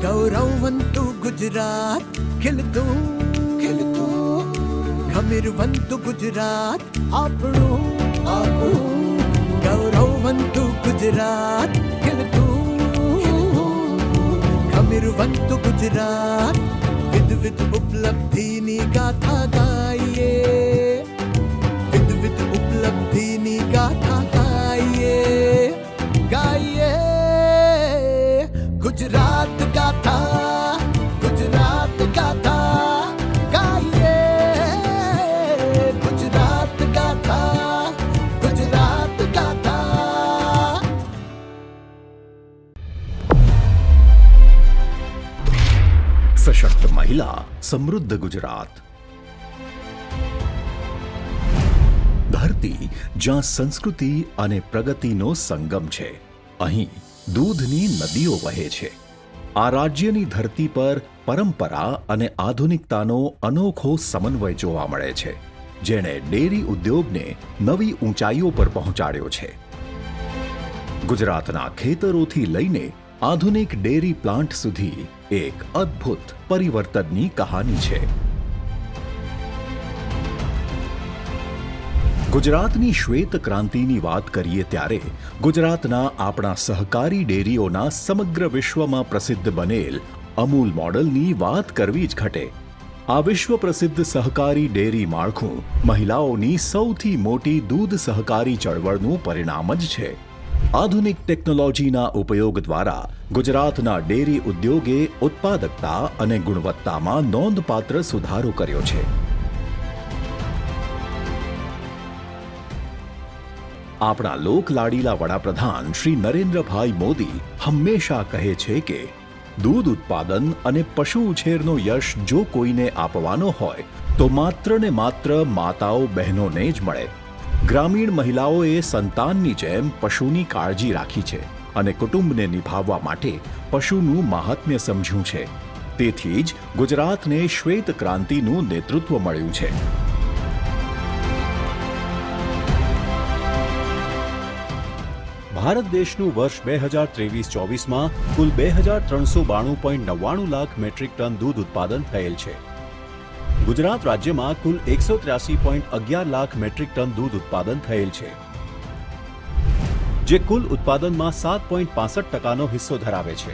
गौरववंतु गुजरात खिलतु खिलतु खमीरवंतु गुजरात गौरववंतु गुजरात खिलतु खमीरवंतु गुजरात विध विध उपलब्धिनी गाथा गाइए विध विध उपलब्धिनी गाथा गाइए गाइए गुजरात गाथा गुजरात गाथा गाइए गुजरात गाथा गुजरात गाथा। सशक्त महिला समृद्ध गुजरात। ધરતી જ્યાં સંસ્કૃતિ અને પ્રગતિનો સંગમ છે, અહીં દૂધની નદીઓ વહે છે। આ રાજ્યની ધરતી પર પરંપરા અને આધુનિકતાનો અનોખો સમન્વય જોવા મળે છે, જેણે ડેરી ઉદ્યોગને નવી ઊંચાઈઓ પર પહોંચાડ્યો છે। ગુજરાતના ખેતરોથી લઈને આધુનિક ડેરી પ્લાન્ટ સુધી એક અદ્ભુત પરિવર્તનની કહાની છે। ગુજરાતની શ્વેત ક્રાંતિની વાત કરીએ ત્યારે ગુજરાતના આપણા સહકારી ડેરીઓના સમગ્ર વિશ્વમાં પ્રસિદ્ધ બનેલ અમૂલ મોડલની વાત કરવી જ ઘટે। આ વિશ્વ પ્રસિદ્ધ સહકારી ડેરી માળખું મહિલાઓની સૌથી મોટી દૂધ સહકારી ચળવળનું પરિણામ જ છે। આધુનિક ટેકનોલોજીના ઉપયોગ દ્વારા ગુજરાતના ડેરી ઉદ્યોગે ઉત્પાદકતા અને ગુણવત્તામાં નોંધપાત્ર સુધારો કર્યો છે। આપણા લોકલાડીલા વડાપ્રધાન શ્રી નરેન્દ્રભાઈ મોદી હંમેશા કહે છે કે દૂધ ઉત્પાદન અને પશુ ઉછેરનો યશ જો કોઈને આપવાનો હોય તો માત્ર ને માત્ર માતાઓ બહેનોને જ મળે। ગ્રામીણ મહિલાઓએ સંતાનની જેમ પશુની કાળજી રાખી છે અને કુટુંબને નિભાવવા માટે પશુનું મહાત્મ્ય સમજ્યું છે। તેથી જ ગુજરાતને શ્વેત ક્રાંતિનું નેતૃત્વ મળ્યું છે। ભારત દેશનું વર્ષ 2023-24માં કુલ 2392.99 લાખ મેટ્રિક ટન દૂધ ઉત્પાદન થયેલ છે। ગુજરાત રાજ્યમાં કુલ 183.11 લાખ મેટ્રિક ટન દૂધ ઉત્પાદન થયેલ છે, જે કુલ ઉત્પાદનમાં 7.65%નો હિસ્સો ધરાવે છે।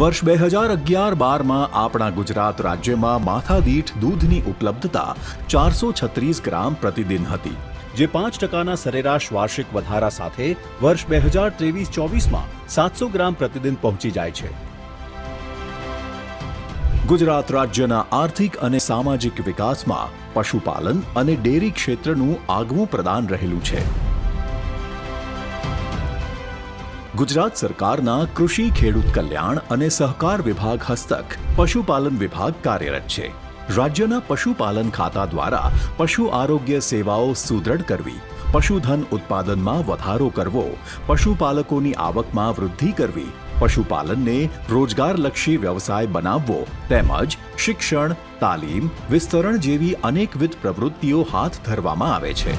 વર્ષ 2011-12માં આપણા ગુજરાત રાજ્યમાં માથાદીઠ દૂધની ઉપલબ્ધતા 436 ગ્રામ પ્રતિદિન હતી, જે 5%ના સરેરાશ વાર્ષિક વધારા સાથે વર્ષ 2023-24માં 700 ગ્રામ પ્રતિદિન પહોંચી જાય છે। ગુજરાત રાજ્યના આર્થિક અને સામાજિક વિકાસમાં પશુપાલન અને ડેરી ક્ષેત્રનું આગવું પ્રદાન રહેલું છે। ગુજરાત સરકારના કૃષિ ખેડૂત કલ્યાણ અને સહકાર વિભાગ હસ્તક પશુપાલન વિભાગ કાર્યરત છે। રાજ્યના પશુપાલન ખાતા દ્વારા પશુ આરોગ્ય સેવાઓ સુદૃઢ કરવી, પશુધન ઉત્પાદનમાં વધારો કરવો, પશુપાલકોની આવકમાં વૃદ્ધિ કરવી, પશુપાલનને રોજગારલક્ષી વ્યવસાય બનાવવો તેમજ શિક્ષણ, તાલીમ, વિસ્તરણ જેવી અનેકવિધ પ્રવૃત્તિઓ હાથ ધરવામાં આવે છે।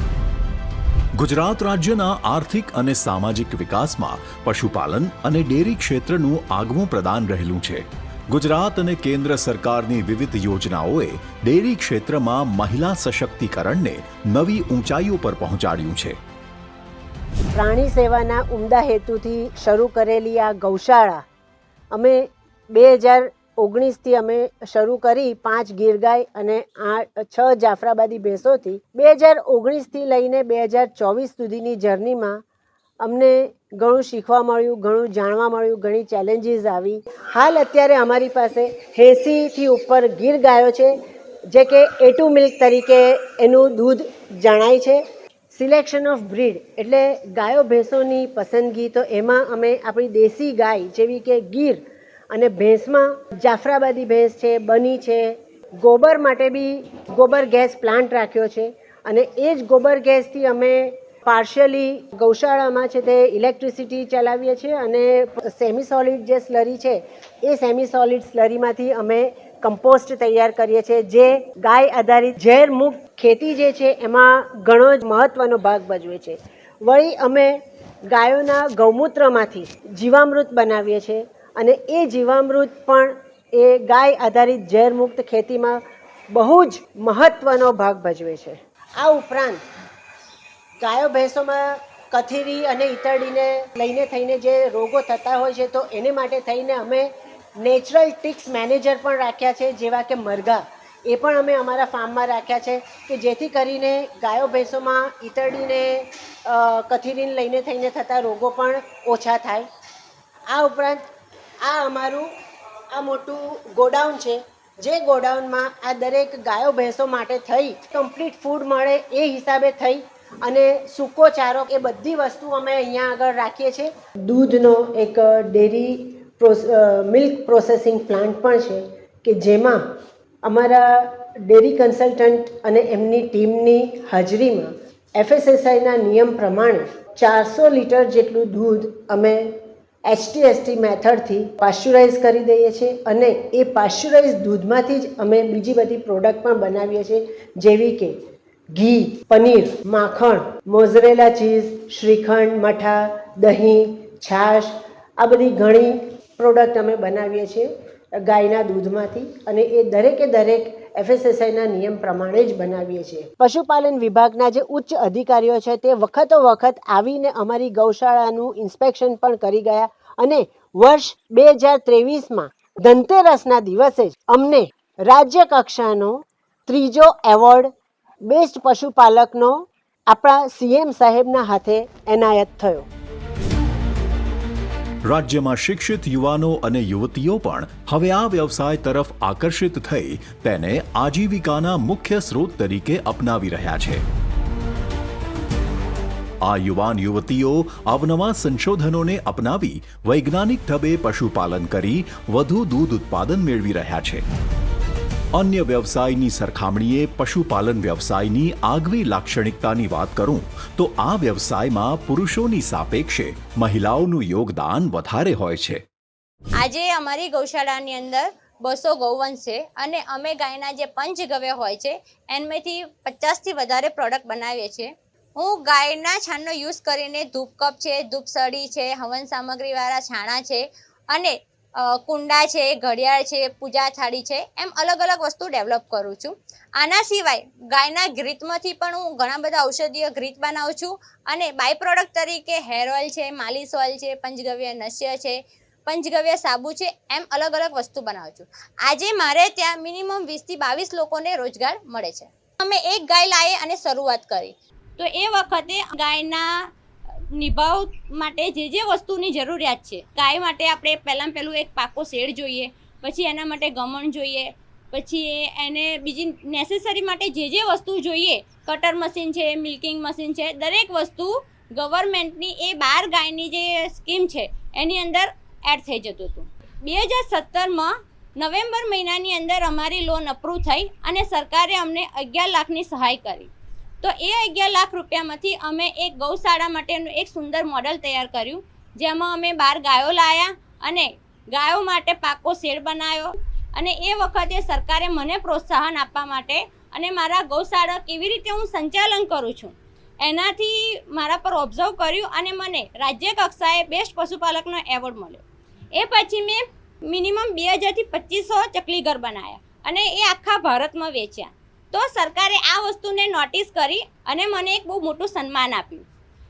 ગુજરાત રાજ્યના આર્થિક અને સામાજિક વિકાસમાં પશુપાલન અને ડેરી ક્ષેત્રનું આગવું પ્રદાન રહેલું છે। ગુજરાત અને કેન્દ્ર સરકારની વિવિધ યોજનાઓએ ડેરી ક્ષેત્રમાં મહિલા સશક્તિકરણને નવી ઊંચાઈઓ પર પહોંચાડ્યું છે। પ્રાણી સેવાના ઉમદા હેતુથી શરૂ કરેલી આ ગૌશાળા અમે 2019થી અમે શરૂ કરી 5 ગીર ગાય અને 6 જાફરાબાદી ભેંસોથી 2019થી લઈને 2024 સુધીની જર્નીમાં અમને ઘણું શીખવા મળ્યું, ઘણું જાણવા મળ્યું, ઘણી ચેલેન્જીસ આવી। હાલ અત્યારે અમારી પાસે 80થી ઉપર ગીર ગાયો છે, જે કે A2 મિલ્ક તરીકે એનું દૂધ જણાય છે। સિલેક્શન ઓફ બ્રીડ એટલે ગાયો ભેંસોની પસંદગી, તો એમાં અમે આપણી દેશી ગાય જેવી કે ગીર અને ભેંસમાં જાફરાબાદી ભેંસ છે, બની છે। ગોબર માટે બી ગોબર ગેસ પ્લાન્ટ રાખ્યો છે અને એ જ ગોબર ગેસથી અમે પાર્શિયલી ગૌશાળામાં છે તે ઇલેક્ટ્રિસિટી ચલાવીએ છીએ અને સેમી સોલિડ જે સ્લરી છે એ સેમી સોલિડ સ્લરીમાંથી અમે કમ્પોસ્ટ તૈયાર કરીએ છીએ, જે ગાય આધારિત ઝેર મુક્ત ખેતી જે છે એમાં ઘણો જ મહત્વનો ભાગ ભજવે છે। વળી અમે ગાયોના ગૌમૂત્રમાંથી જીવામૃત બનાવીએ છીએ અને એ જીવામૃત પણ એ ગાય આધારિત ઝેરમુક્ત ખેતીમાં બહુ જ મહત્ત્વનો ભાગ ભજવે છે. આ ઉપરાંત ગાયો ભેંસોમાં કથીરી અને ઈતરડીને લઈને થઈને જે રોગો થતા હોય છે તો એને માટે થઈને અમે નેચરલ ટિક્સ મેનેજર પણ રાખ્યા છે, જેવા કે મરઘા. એ પણ અમે અમારા ફાર્મમાં રાખ્યા છે કે જેથી કરીને ગાયો ભેંસોમાં ઈતરડીને કથીરીને લઈને થઈને થતા રોગો પણ ઓછા થાય. આ ઉપરાંત આ અમારું આ મોટું ગોડાઉન છે, જે ગોડાઉનમાં આ દરેક ગાયો ભેંસો માટે થઈ કમ્પ્લીટ ફૂડ મળે એ હિસાબે થઈ અને સૂકો ચારો એ બધી વસ્તુ અમે અહીંયા આગળ રાખીએ છીએ. દૂધનો એક ડેરી મિલ્ક પ્રોસેસિંગ પ્લાન્ટ પણ છે કે જેમાં અમારા ડેરી કન્સલ્ટન્ટ અને એમની ટીમની હાજરીમાં FSSAIના નિયમ પ્રમાણે 400 લીટર જેટલું દૂધ અમે HTST મેથડથી પાશ્ચરાઇઝ કરી દઈએ છીએ અને એ પાશ્ચરાઇઝ દૂધમાંથી જ અમે બીજી બધી પ્રોડક્ટ પણ બનાવીએ છીએ, જેવી કે ઘી, પનીર, માખણ, મોઝરેલા ચીઝ, શ્રીખંડ, મઠા, દહીં, છાશ, આ બધી ઘણી પ્રોડક્ટ અમે બનાવીએ છીએ ગાયના દૂધમાંથી અને એ દરેક FSSAIના નિયમ પ્રમાણે જ બનાવીએ છીએ. પશુપાલન વિભાગના જે ઉચ્ચ અધિકારીઓ છે તે વખતો વખત આવીને અમારી ગૌશાળાનું ઇન્સ્પેક્શન પણ કરી ગયા અને વર્ષ 2023માં ધનતેરસના દિવસે જ અમને રાજ્ય કક્ષાનો 3જો એવોર્ડ બેસ્ટ પશુપાલકનો આપણા CM સાહેબના હાથે એનાયત થયો. રાજ્યમાં શિક્ષિત યુવાનો અને યુવતીઓ પણ હવે આ વ્યવસાય તરફ આકર્ષિત થઈ તેને આજીવિકાના મુખ્ય સ્ત્રોત તરીકે અપનાવી રહ્યા છે. આ યુવાન યુવતીઓ અવનવા સંશોધનોને અપનાવી વૈજ્ઞાનિક ઢબે પશુપાલન કરી વધુ દૂધ ઉત્પાદન મેળવી રહ્યા છે. અન્ય વ્યવસાયની સરખામણીએ પશુપાલન વ્યવસાયની આગવી લાક્ષણિકતાની વાત કરું તો આ વ્યવસાયમાં પુરુષોની સાપેક્ષે મહિલાઓનું યોગદાન વધારે હોય છે. આજે અમારી ગૌશાળાની અંદર 200 ગૌવંશ છે અને અમે ગાયના જે પંચગવ્ય હોય છે એમાંથી 50થી વધારે પ્રોડક્ટ બનાવીએ છીએ. હું ગાયના છાણનો યુઝ કરીને ધૂપ કપ છે, ધૂપ સળી છે, હવન સામગ્રીવાળા છાણા છે અને કુંડા છે, ઘડિયાળ છે, પૂજા થાળી છે, એમ અલગ અલગ વસ્તુ ડેવલપ કરું છું. આના સિવાય ગાયના ઘૃતમાંથી પણ હું ઘણા બધા ઔષધીય ઘૃત બનાવું છું અને બાય પ્રોડક્ટ તરીકે હેર ઓઇલ છે, માલિશ ઓઇલ છે, પંચગવ્ય નશ્ય છે, પંચગવ્ય સાબુ છે, એમ અલગ અલગ વસ્તુ બનાવું છું. આજે મારે ત્યાં મિનિમમ 20થી 22 લોકોને રોજગાર મળે છે. અમે એક ગાય લાવી અને શરૂઆત કરી તો એ વખતે ગાયના નિભાવ માટે જે વસ્તુની જરૂરિયાત છે, ગાય માટે આપણે પહેલું એક પાકો શેડ જોઈએ, પછી એના માટે ગમણ જોઈએ, પછી એને બીજી નેસેસરી માટે જે વસ્તુ જોઈએ, કટર મશીન છે, મિલ્કિંગ મશીન છે, દરેક વસ્તુ ગવર્મેન્ટની એ 12 ગાયની જે સ્કીમ છે એની અંદર એડ થઈ જતું હતું. 2017માં નવેમ્બર મહિનાની અંદર અમારી લોન અપ્રૂવ થઈ અને સરકારે અમને 11 લાખની સહાય કરી. તો એ 11 લાખ રૂપિયામાંથી અમે એક ગૌશાળા માટેનું એક સુંદર મોડલ તૈયાર કર્યું, જેમાં અમે 12 ગાયો લાવ્યા અને ગાયો માટે પાકો શેડ બનાવ્યો અને એ વખતે સરકારે મને પ્રોત્સાહન આપવા માટે અને મારા ગૌશાળા કેવી રીતે હું સંચાલન કરું છું એનાથી મારા પર ઓબ્ઝર્વ કર્યું અને મને રાજ્ય કક્ષાએ બેસ્ટ પશુપાલકનો એવોર્ડ મળ્યો. એ પછી મેં મિનિમમ 2000 થી 2500 ચકલી ઘર બનાવ્યા અને એ આખા ભારતમાં વેચ્યા. તો સરકારે આ વસ્તુને નોટિસ કરી અને મને એક બહુ મોટું સન્માન આપ્યું.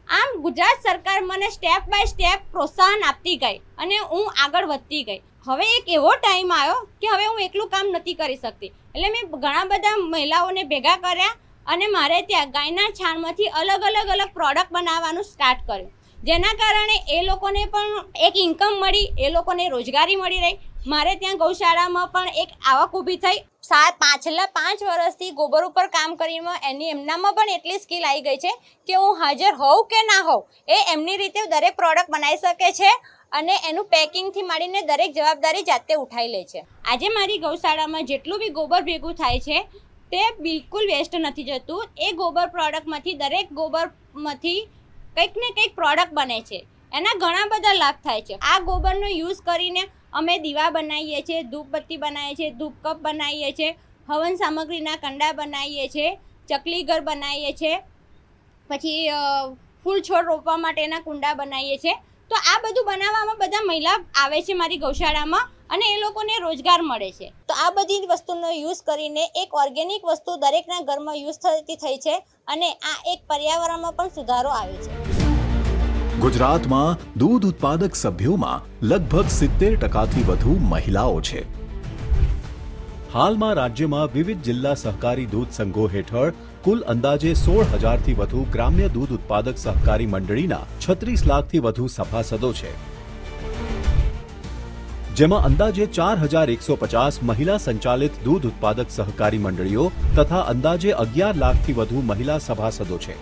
આમ ગુજરાત સરકાર મને સ્ટેપ બાય સ્ટેપ પ્રોત્સાહન આપતી ગઈ અને હું આગળ વધતી ગઈ. હવે એક એવો ટાઈમ આવ્યો કે હવે હું એકલું કામ નથી કરી શકતી, એટલે મેં ઘણા બધા મહિલાઓને ભેગા કર્યા અને મારે ત્યાં ગાયના છાણમાંથી અલગ પ્રોડક્ટ બનાવવાનું સ્ટાર્ટ કર્યું, જેના કારણે એ લોકોને પણ એક ઇન્કમ મળી, એ લોકોને રોજગારી મળી રહી. મારે ત્યાં ગૌશાળામાં પણ એક આવક ઊભી થઈ. છેલ્લા 5 વર્ષથી ગોબર ઉપર કામ કરીને એમનામાં પણ એટલી સ્કિલ આવી ગઈ છે કે હું હાજર હોઉં કે ના હોઉં એ એમની રીતે દરેક પ્રોડક્ટ બનાવી શકે છે અને એનું પેકિંગથી માંડીને દરેક જવાબદારી જાતે ઉઠાવી લે છે. આજે મારી ગૌશાળામાં જેટલું બી ગોબર ભેગું થાય છે તે બિલકુલ વેસ્ટ નથી જતું. એ ગોબર પ્રોડક્ટમાંથી દરેક ગોબરમાંથી કંઈક ને કંઈક પ્રોડક્ટ બને છે, એના ઘણા બધા લાભ થાય છે. આ ગોબરનો યુઝ કરીને અમે દીવા બનાવીએ છીએ, ધૂપબત્તી બનાવીએ છીએ, ધૂપ કપ બનાવીએ છીએ, હવન સામગ્રીના કંડા બનાવીએ છીએ, ચકલી ઘર બનાવીએ છીએ, પછી ફૂલ છોડ રોપવા માટેના કુંડા બનાવીએ છીએ. તો આ બધું બનાવવામાં બધા મહિલા આવે છે મારી ગૌશાળામાં અને એ લોકોને રોજગાર મળે છે. તો આ બધી વસ્તુનો યુઝ કરીને એક ઓર્ગેનિક વસ્તુ દરેકના ઘરમાં યુઝ થતી થઈ છે અને આ એક પર્યાવરણમાં પણ સુધારો આવે છે. ગુજરાતમાં દૂધ ઉત્પાદક સભ્યોમાં લગભગ 70%થી વધુ મહિલાઓ છે. હાલમાં રાજ્યમાં વિવિધ જિલ્લા સહકારી દૂધ સંઘો હેઠળ કુલ અંદાજે 16,000થી વધુ ગ્રામ્ય દૂધ ઉત્પાદક સહકારી મંડળીના 36 લાખથી વધુ સભાસદો છે, જેમાં અંદાજે 4,150 મહિલા સંચાલિત દૂધ ઉત્પાદક સહકારી મંડળીઓ તથા અંદાજે 11 લાખથી વધુ મહિલા સભાસદો છે.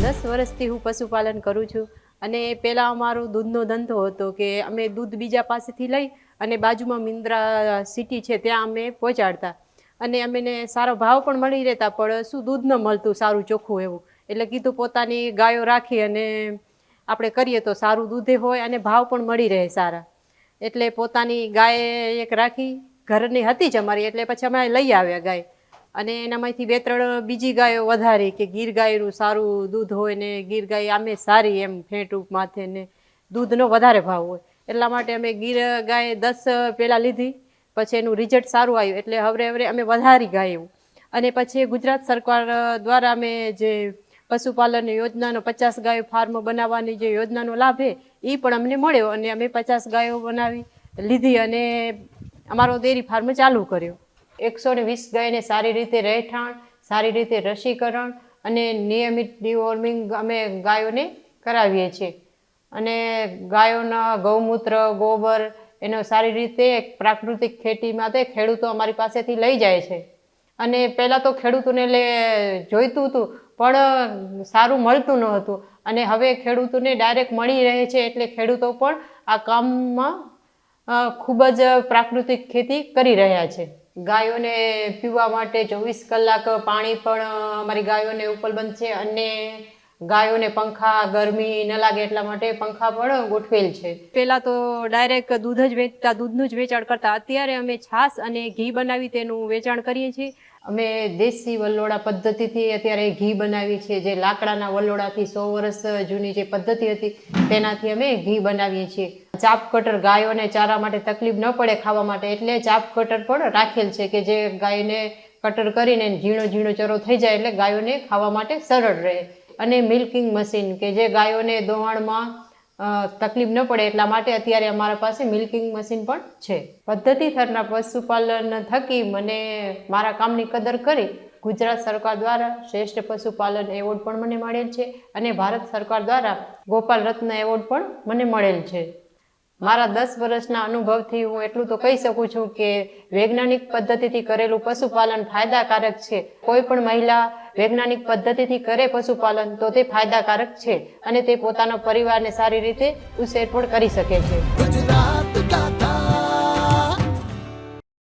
10 વર્ષથી હું પશુપાલન કરું છું અને પહેલાં અમારો દૂધનો ધંધો હતો કે અમે દૂધ બીજા પાસેથી લઈ અને બાજુમાં મિન્દ્રા સિટી છે ત્યાં અમે પહોંચાડતા અને અમને સારો ભાવ પણ મળી રહેતા, પણ શું દૂધ ન મળતું સારું ચોખ્ખું એવું. એટલે કીધું પોતાની ગાયો રાખી અને આપણે કરીએ તો સારું દૂધે હોય અને ભાવ પણ મળી રહે સારા. એટલે પોતાની ગાય એક રાખી, ઘરની હતી જ અમારી, એટલે પછી અમે લઈ આવ્યા ગાય અને એનામાંથી 2-3 બીજી ગાયો વધારી કે ગીર ગાયનું સારું દૂધ હોય ને ગીર ગાય આમે સારી એમ ફેંટું માથે ને દૂધનો વધારે ભાવ હોય. એટલા માટે અમે ગીર ગાય 10 પહેલાં લીધી, પછી એનું રિઝલ્ટ સારું આવ્યું એટલે હવે અમે વધારી ગાયું. અને પછી ગુજરાત સરકાર દ્વારા અમે જે પશુપાલન યોજનાનો 50 ગાયો ફાર્મ બનાવવાની જે યોજનાનો લાભ છે એ પણ અમને મળ્યો અને અમે 50 ગાયો બનાવી લીધી અને અમારો ડેરી ફાર્મ ચાલુ કર્યો. 120 ગાયને સારી રીતે રહેઠાણ, સારી રીતે રસીકરણ અને નિયમિત ડિવોર્મિંગ અમે ગાયોને કરાવીએ છીએ. અને ગાયોના ગૌમૂત્ર, ગોબર એનો સારી રીતે પ્રાકૃતિક ખેતી માટે ખેડૂતો અમારી પાસેથી લઈ જાય છે. અને પહેલાં તો ખેડૂતોને જોઈતું હતું પણ સારું મળતું ન હતું અને હવે ખેડૂતોને ડાયરેક્ટ મળી રહે છે એટલે ખેડૂતો પણ આ કામમાં ખૂબ જ પ્રાકૃતિક ખેતી કરી રહ્યા છે. ગાયોને પીવા માટે 24 કલાક પાણી પણ અમારી ગાયોને ઉપલબ્ધ છે અને ગાયોને પંખા ગરમી ન લાગે એટલા માટે પંખા પણ ગોઠવેલ છે. પહેલાં તો ડાયરેક્ટ દૂધ જ વેચતા, દૂધનું જ વેચાણ કરતા. અત્યારે અમે છાશ અને ઘી બનાવી તેનું વેચાણ કરીએ છીએ. અમે દેશી વલોડા પદ્ધતિથી અત્યારે ઘી બનાવી છે, જે લાકડાના વલોડાથી 100 વર્ષ જૂની જે પદ્ધતિ હતી તેનાથી અમે ઘી બનાવીએ છીએ. ચાપ કટર ગાયોને ચારા માટે તકલીફ ન પડે ખાવા માટે એટલે ચાપ કટર પણ રાખેલ છે કે જે ગાયને કટર કરીને ઝીણો ઝીણો ચરો થઈ જાય એટલે ગાયોને ખાવા માટે સરળ રહે. અને મિલ્કિંગ મશીન કે જે ગાયોને દોવાણમાં તકલીફ ન પડે એટલા માટે અત્યારે અમારા પાસે મિલ્કિંગ મશીન પણ છે. પદ્ધતિસરના પશુપાલન થકી મને મારા કામની કદર કરી ગુજરાત સરકાર દ્વારા શ્રેષ્ઠ પશુપાલન એવોર્ડ પણ મને મળેલ છે અને ભારત સરકાર દ્વારા ગોપાલ રત્ન એવોર્ડ પણ મને મળેલ છે. મારા 10 વર્ષના અનુભવથી હું એટલું તો કહી શકું છું કે વૈજ્ઞાનિક પદ્ધતિથી કરેલું પશુપાલન ફાયદાકારક છે. કોઈ પણ મહિલા વૈજ્ઞાનિક પદ્ધતિથી કરે પશુપાલન તો તે ફાયદાકારક છે અને તે પોતાના પરિવારને સારી રીતે ઉછેર પણ કરી શકે છે. ગુજરાત ગાથા,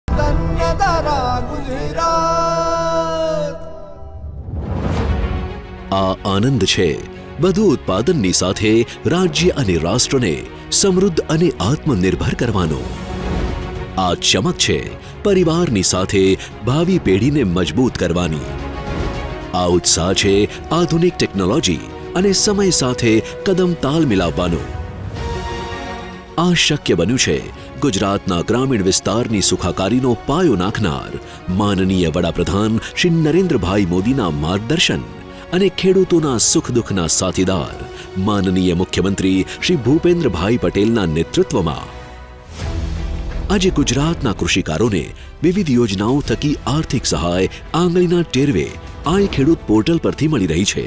કન્યાધારા ગુજરાત. આ આનંદ છે વધુ ઉત્પાદનની સાથે રાજ્ય અને રાષ્ટ્રને સમૃદ્ધ અને આત્મનિર્ભર કરવાનો. આ ચમક છે પરિવારની સાથે ભાવિ પેઢીને મજબૂત કરવાની. આ ઉત્સાહ છે આધુનિક ટેકનોલોજી અને સમય સાથે કદમ તાલ મિલાવવાનો. આ શક્ય બન્યું છે ગુજરાતના ગ્રામીણ વિસ્તારની સુખાકારીનો પાયો નાખનાર માનનીય વડાપ્રધાન શ્રી નરેન્દ્રભાઈ મોદીના માર્ગદર્શન અને ખેડૂતોના સુખ દુઃખના સાથીદાર માનનીય મુખ્યમંત્રી શ્રી ભૂપેન્દ્રભાઈ પટેલના નેતૃત્વમાં. આજે ગુજરાતના કૃષિકારોને વિવિધ યોજનાઓ થકી આર્થિક સહાય આંગળીના ટેરવે આઈ ખેડૂત પોર્ટલ પરથી મળી રહી છે.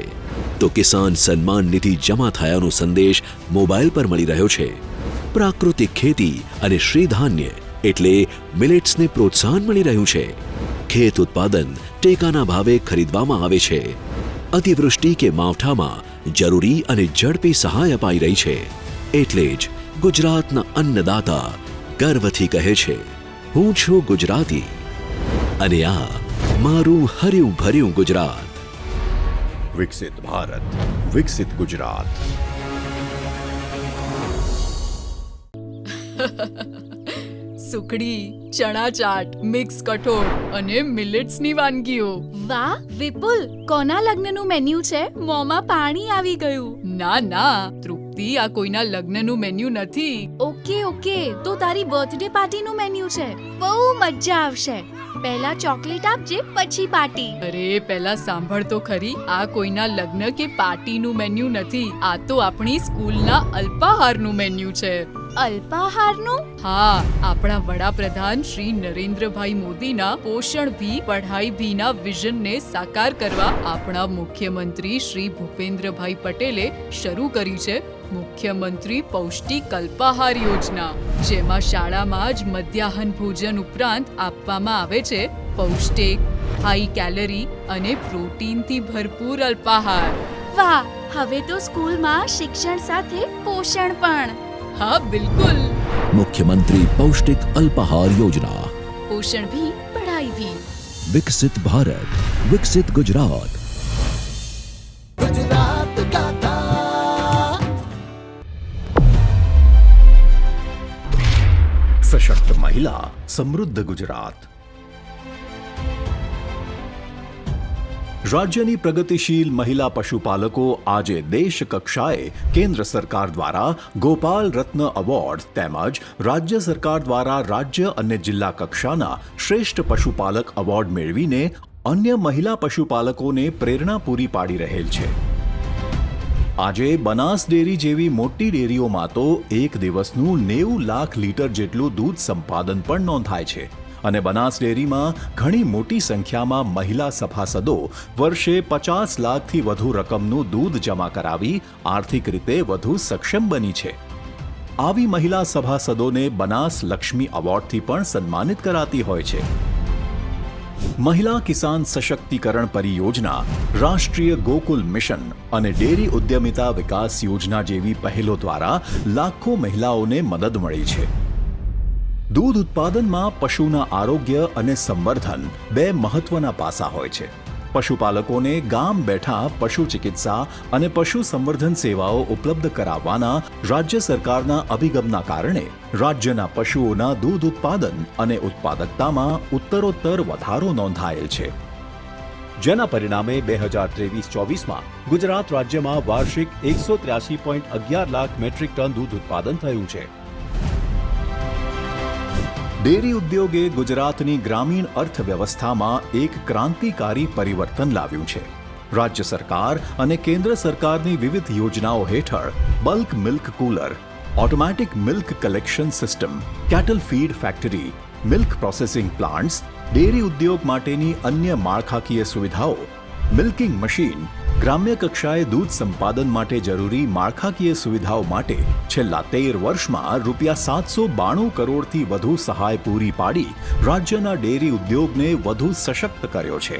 તો કિસાન સન્માન નિધિ જમા થયાનો સંદેશ મોબાઈલ પર મળી રહ્યો છે. પ્રાકૃતિક ખેતી અને શ્રીધાન્ય એટલે મિલેટ્સને પ્રોત્સાહન મળી રહ્યું છે. ખેત ઉત્પાદન ટેકાના ભાવે ખરીદવામાં આવે છે. અતિવૃષ્ટિ કે માવઠામાં જરૂરી અને ઝડપી સહાય અપાઈ રહી છે. એટલે જ ગુજરાતના અન્નદાતા ગર્વથી કહે છે, હું છું ગુજરાતી અને આ મારું હર્યું ભર્યું ગુજરાત. વિકસિત ભારત, વિકસિત ગુજરાત. સુખડી, ચણા ચાટ, મિક્સ કઠોળ અને મિલેટ્સની વાનગીઓ. વાહ વિપુલ, કોના લગ્નનું મેન્યુ છે? મોંમાં પાણી આવી ગયું. ના તૃપ્તિ, આ કોઈના લગ્નનું મેન્યુ નથી. ઓકે, તો તારી બર્થડે પાર્ટીનું મેન્યુ છે. બહુ મજા આવશે. પહેલા ચોકલેટ આપજે, પછી પાર્ટી. અરે પહેલા સાંભળ તો ખરી, આ કોઈના લગ્ન કે પાર્ટીનું મેન્યુ નથી. આ તો આપણી સ્કૂલના અલ્પાહારનું મેન્યુ છે. અલ્પાહારનું? હા, આપણા વડાપ્રધાન શ્રી નરેન્દ્રભાઈ મોદીના પોષણ ભી પઢાઈ ભીના વિઝનને સાકાર કરવા આપણા મુખ્યમંત્રી શ્રી ભૂપેન્દ્રભાઈ પટેલે શરૂ કરી છે મુખ્યમંત્રી પૌષ્ટિક અલ્પાહાર યોજના, જેમાં શાળામાં જ મધ્યાહન ભોજન ઉપરાંત આપવામાં આવે છે પૌષ્ટિક, હાઈ કેલરી અને પ્રોટીનથી ભરપૂર અલ્પાહાર. વાહ, હવે તો સ્કૂલમાં શિક્ષણ સાથે પોષણ પણ. હા બિલકુલ. मुख्यमंत्री पौष्टिक अल्पाहार योजना. પોષણ ભી પઢાઈ ભી. विकसित भारत, विकसित गुजरात. गुजरात गाथा સશક્ત મહિલા, સમૃદ્ધ ગુજરાત. રાજ્યની પ્રગતિશીલ મહિલા પશુપાલકો આજે દેશ કક્ષાએ કેન્દ્ર સરકાર દ્વારા ગોપાલ રત્ન એવોર્ડ તેમજ રાજ્ય સરકાર દ્વારા રાજ્ય અને જિલ્લા કક્ષાના શ્રેષ્ઠ પશુપાલક એવોર્ડ મેળવીને અન્ય મહિલા પશુપાલકોને પ્રેરણા પૂરી પાડી રહેલ છે. આજે બનાસ ડેરી જેવી મોટી ડેરીઓમાં તો એક દિવસનું 90 લાખ લીટર જેટલું દૂધ સંપાદન પણ નોંધાય છે અને બનાસ ડેરીમાં ઘણી મોટી સંખ્યામાં મહિલા સભાસદો વર્ષે 50 લાખથી વધુ રકમનું દૂધ જમા કરાવી આર્થિક રીતે વધુ સક્ષમ બની છે. આવી મહિલા સભાસદોને બનાસ લક્ષ્મી એવોર્ડથી પણ સન્માનિત કરાતી હોય છે. મહિલા કિસાન સશક્તિકરણ પરિયોજના, રાષ્ટ્રીય ગોકુલ મિશન અને ડેરી ઉદ્યમિતા વિકાસ યોજના જેવી પહેલો દ્વારા લાખો મહિલાઓને મદદ મળી છે. દૂધ ઉત્પાદનમાં પશુના આરોગ્ય અને સંવર્ધન બે મહત્વના પાસા હોય છે. પશુપાલકોને ગામ બેઠા પશુ ચિકિત્સા અને પશુ સંવર્ધન સેવાઓ ઉપલબ્ધ કરાવવાના રાજ્ય સરકારના અભિગમના કારણે રાજ્યના પશુઓના દૂધ ઉત્પાદન અને ઉત્પાદકતામાં ઉત્તરોત્તર વધારો નોંધાયેલ છે. જેના પરિણામે 2023-24માં ગુજરાત રાજ્યમાં વાર્ષિક 183.11 લાખ મેટ્રિક ટન દૂધ ઉત્પાદન થયું છે. ડેરી ઉદ્યોગે ગુજરાતની ગ્રામીણ અર્થવ્યવસ્થામાં એક ક્રાંતિકારી પરિવર્તન લાવ્યું છે. રાજ્ય સરકાર અને કેન્દ્ર સરકારની વિવિધ યોજનાઓ હેઠળ bulk milk cooler, automatic milk collection system, cattle feed factory, milk processing plants, dairy ઉદ્યોગ માટેની અન્ય માળખાકીય સુવિધાઓ, મિલ્કિંગ મશીન, ગ્રામ્ય કક્ષાએ દૂધ સંપાદન માટે જરૂરી માળખાકીય સુવિધાઓ માટે છેલ્લા 13 વર્ષમાં ₹792 કરોડથી વધુ સહાય પૂરી પાડી રાજ્યના ડેરી ઉદ્યોગને વધુ સશક્ત કર્યો છે.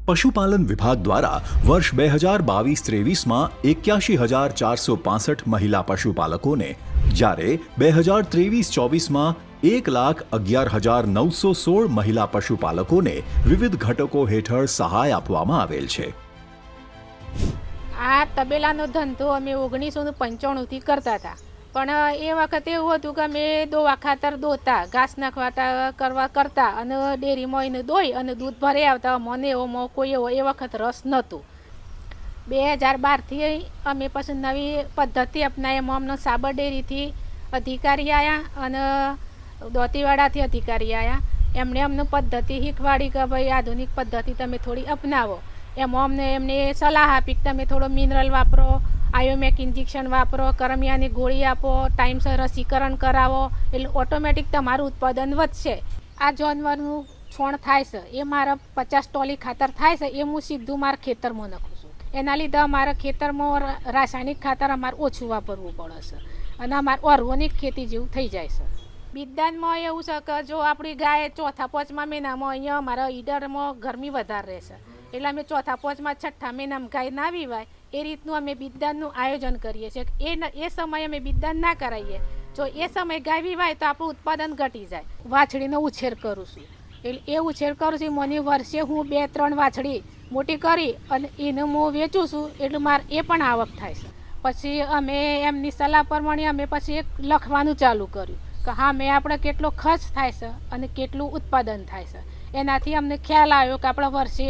પશુપાલન વિભાગ દ્વારા વર્ષ 2022-23માં 81,465 મહિલા પશુપાલકોને, જ્યારે 2023-24માં 1,11,916 મહિલા પશુપાલકોને વિવિધ ઘટકો હેઠળ સહાય આપવામાં આવેલ છે. આ તબેલાનો ધંધો અમે 1995થી કરતા હતા, પણ એ વખતે એવું હતું કે અમે દોવા ખાતર દોતા, ઘાસ નાખવા કરતા અને ડેરીમાં એને દોઈ અને દૂધ ભરી આવતા. મને એવો કોઈ એવો એ વખત રસ નહોતું. 2012થી અમે પછી નવી પદ્ધતિ અપનાવી. એમાં અમને સાબર ડેરીથી અધિકારી આવ્યા અને દોતીવાડાથી અધિકારી આવ્યા. એમણે અમને પદ્ધતિ શીખવાડી કે ભાઈ આધુનિક પદ્ધતિ તમે થોડી અપનાવો. એમાં એમને સલાહ આપી કે તમે થોડો મિનરલ વાપરો, આયોમેક ઇન્જેક્શન વાપરો, કરમિયાની ગોળી આપો, ટાઈમસર રસીકરણ કરાવો, એટલે ઓટોમેટિક તમારું ઉત્પાદન વધશે. આ જાનવરનું છોણ થાય છે એ મારા 50 ટોલી ખાતર થાય છે, એ હું સીધું મારા ખેતરમાં નાખું છું. એના લીધે અમારા ખેતરમાં રાસાયણિક ખાતર અમારે ઓછું વાપરવું પડે છે અને અમારે ઓર્ગોનિક ખેતી જેવું થઈ જાય છે. બિદ્દાનમાં એવું છે કે જો આપણી ગાય 4-5 મહિનામાં અહીંયા અમારા ઈડરમાં ગરમી વધારે રહેશે, એટલે અમે 4-5-6 મહિનામાં ગાય ના વિવાય એ રીતનું અમે બિદ્દાનનું આયોજન કરીએ છીએ. એ સમયે અમે બિદ્દાન ના કરાવીએ, જો એ સમયે ગાય વિવાય તો આપણું ઉત્પાદન ઘટી જાય. વાછડીનો ઉછેર કરું છું, એટલે એ ઉછેર કરું છું. મને વર્ષે હું 2-3 વાછડી મોટી કરી અને એને હું વેચું છું, એટલે મારે એ પણ આવક થાય છે. પછી અમે એમની સલાહ પ્રમાણે અમે પછી એક લખવાનું ચાલુ કર્યું કે હા મેં આપણે કેટલો ખર્ચ થાય છે અને કેટલું ઉત્પાદન થાય છે. એનાથી અમને ખ્યાલ આવ્યો કે આપણા વર્ષે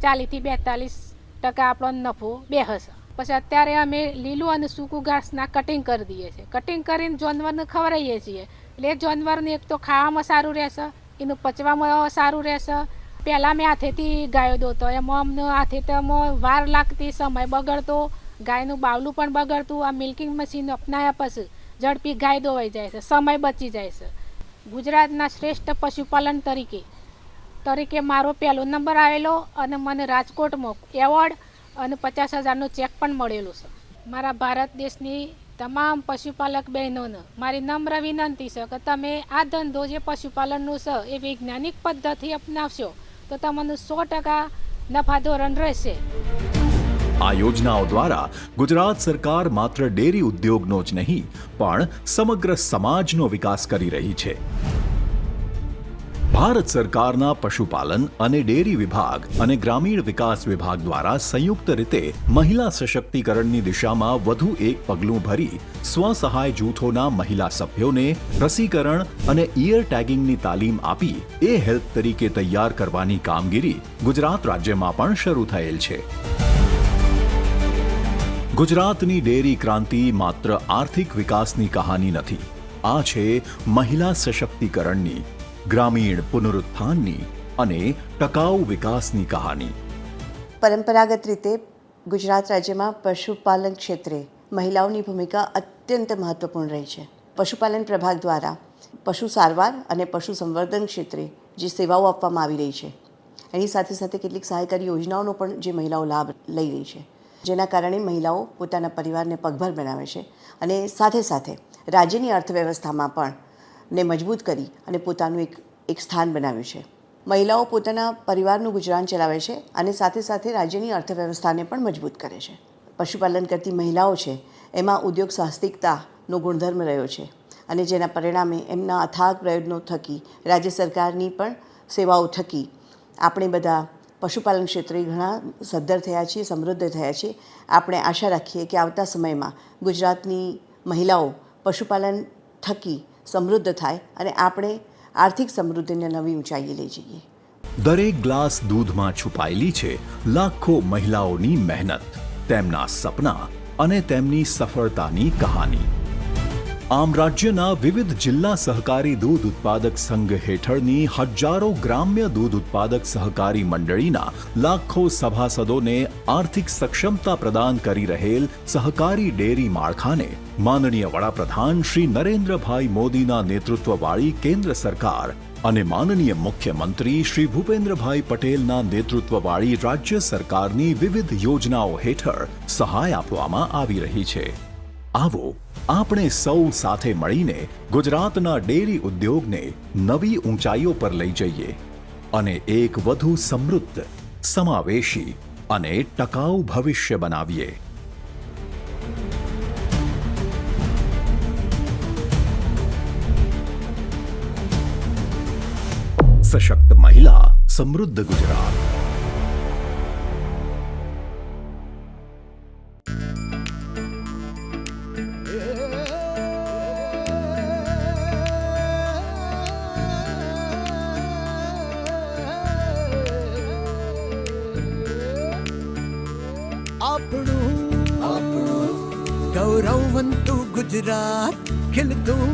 40-42% આપણો નફો બેહશે. પછી અત્યારે અમે લીલું અને સૂકું ઘાસના કટિંગ કરી દઈએ છીએ. કટિંગ કરીને જાનવરને ખવડાવીએ છીએ. એટલે જાનવરને એક તો ખાવામાં સારું રહેશે, એનું પચવામાં સારું રહેશે. પહેલાં મેં હાથેથી ગાયો દોતો, એમાં અમને હાથેમાં વાર લાગતી, સમય બગડતો, ગાયનું બાવલું પણ બગડતું. આ મિલ્કિંગ મશીન અપનાવ્યા પછી ઝડપી ગાય દોવાઈ જાય છે, સમય બચી જાય છે. ગુજરાતના શ્રેષ્ઠ પશુપાલન તરીકે મારો પહેલો નંબર આવેલો અને મને રાજકોટમાં એવોર્ડ અને 50,000નો ચેક પણ મળેલો છે. મારા ભારત દેશની તમામ પશુપાલક બહેનોને મારી નમ્ર વિનંતી છે કે તમે આ ધંધો જે પશુપાલનનો છે એ વૈજ્ઞાનિક પદ્ધતિ અપનાવશો તો તમને 100% નફા ધોરણ રહેશે. આ યોજનાઓ દ્વારા ગુજરાત સરકાર માત્ર ડેરી ઉદ્યોગનો જ નહીં પણ સમગ્ર સમાજનો વિકાસ કરી રહી છે. ભારત સરકારના પશુપાલન અને ડેરી વિભાગ અને ગ્રામીણ વિકાસ વિભાગ દ્વારા સંયુક્ત રીતે મહિલા સશક્તિકરણની દિશામાં વધુ એક પગલું ભરી સ્વસહાય જૂથોના મહિલા સભ્યોને રસીકરણ અને ઇયર ટેગિંગની તાલીમ આપી એ હેલ્પ તરીકે તૈયાર કરવાની કામગીરી ગુજરાત રાજ્યમાં પણ શરૂ થયેલ છે. ગુજરાતની ડેરી ક્રાંતિ માત્ર આર્થિક વિકાસની કહાની નથી. આ છે મહિલા સશક્તિકરણની, ગ્રામીણ પુનરુત્થાનની અને ટકાઉ વિકાસની કહાની. પરંપરાગત રીતે ગુજરાત રાજ્યમાં પશુપાલન ક્ષેત્રે મહિલાઓની ભૂમિકા અત્યંત મહત્વપૂર્ણ રહી છે. પશુપાલન પ્રભાગ દ્વારા પશુ સારવાર અને પશુ સંવર્ધન ક્ષેત્રે જે સેવાઓ આપવામાં આવી રહી છે એની સાથે સાથે કેટલીક સહાયકારી યોજનાઓનો પણ જે મહિલાઓ લાભ લઈ રહી છે, જેના કારણે મહિલાઓ પોતાના પરિવારને પગભર બનાવે છે અને સાથે સાથે રાજ્યની અર્થવ્યવસ્થામાં પણ ને મજબૂત કરી અને પોતાનું એક સ્થાન બનાવ્યું છે. મહિલાઓ પોતાના પરિવારનું ગુજરાન ચલાવે છે અને સાથે સાથે રાજ્યની અર્થવ્યવસ્થાને પણ મજબૂત કરે છે. પશુપાલન કરતી મહિલાઓ છે એમાં ઉદ્યોગ સાહસિકતાનો ગુણધર્મ રહ્યો છે અને જેના પરિણામે એમના અથાગ પ્રયત્નો થકી રાજ્ય સરકારની પણ સેવાઓ થકી આપણે બધા પશુપાલન ક્ષેત્રે ઘણા સદ્ધર થયા છીએ, સમૃદ્ધ થયા છીએ. આપણે આશા રાખીએ કે આવતા સમયમાં ગુજરાતની મહિલાઓ પશુપાલન થકી સમૃદ્ધ થાય અને આપણે આર્થિક સમૃદ્ધિને નવી ઊંચાઈએ લઈ જઈએ. દરેક ગ્લાસ દૂધમાં છુપાયેલી છે લાખો મહિલાઓની મહેનત, તેમના સપના અને તેમની સફળતાની કહાની. આમ રાજ્યના વિવિધ જિલ્લા સહકારી દૂધ ઉત્પાદક સંઘ હેઠળની હજારો ગ્રામ્ય દૂધ ઉત્પાદક સહકારી મંડળીના લાખો સભાસદોને આર્થિક સક્ષમતા પ્રદાન કરી રહેલ સહકારી ડેરી માળખાને માનનીય વડાપ્રધાન શ્રી નરેન્દ્રભાઈ મોદીના નેતૃત્વવાળી કેન્દ્ર સરકાર અને માનનીય મુખ્યમંત્રી શ્રી ભૂપેન્દ્રભાઈ પટેલના નેતૃત્વવાળી રાજ્ય સરકારની વિવિધ યોજનાઓ હેઠળ સહાય આપવામાં આવી રહી છે. આવો આપણે સૌ સાથે મળીને ગુજરાતના ડેરી ઉદ્યોગને નવી ઊંચાઈઓ પર લઈ જઈએ અને એક વધુ સમૃદ્ધ, સમાવેશી અને ટકાઉ ભવિષ્ય બનાવીએ. સશક્ત મહિલા, સમૃદ્ધ ગુજરાત. આપણું ગૌરવવંતું ગુજરાત, ખીલતું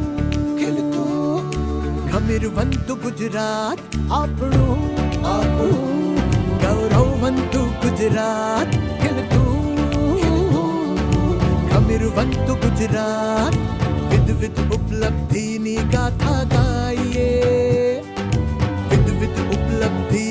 ગમીરવંતું ગુજરાત. આપણું ગૌરવવંતું ગુજરાત, ખીલતું ગમીરવંતું ગુજરાત. વિવિધ ઉપલબ્ધિની ગાથા ગાઈએ, વિવિધ ઉપલબ્ધિ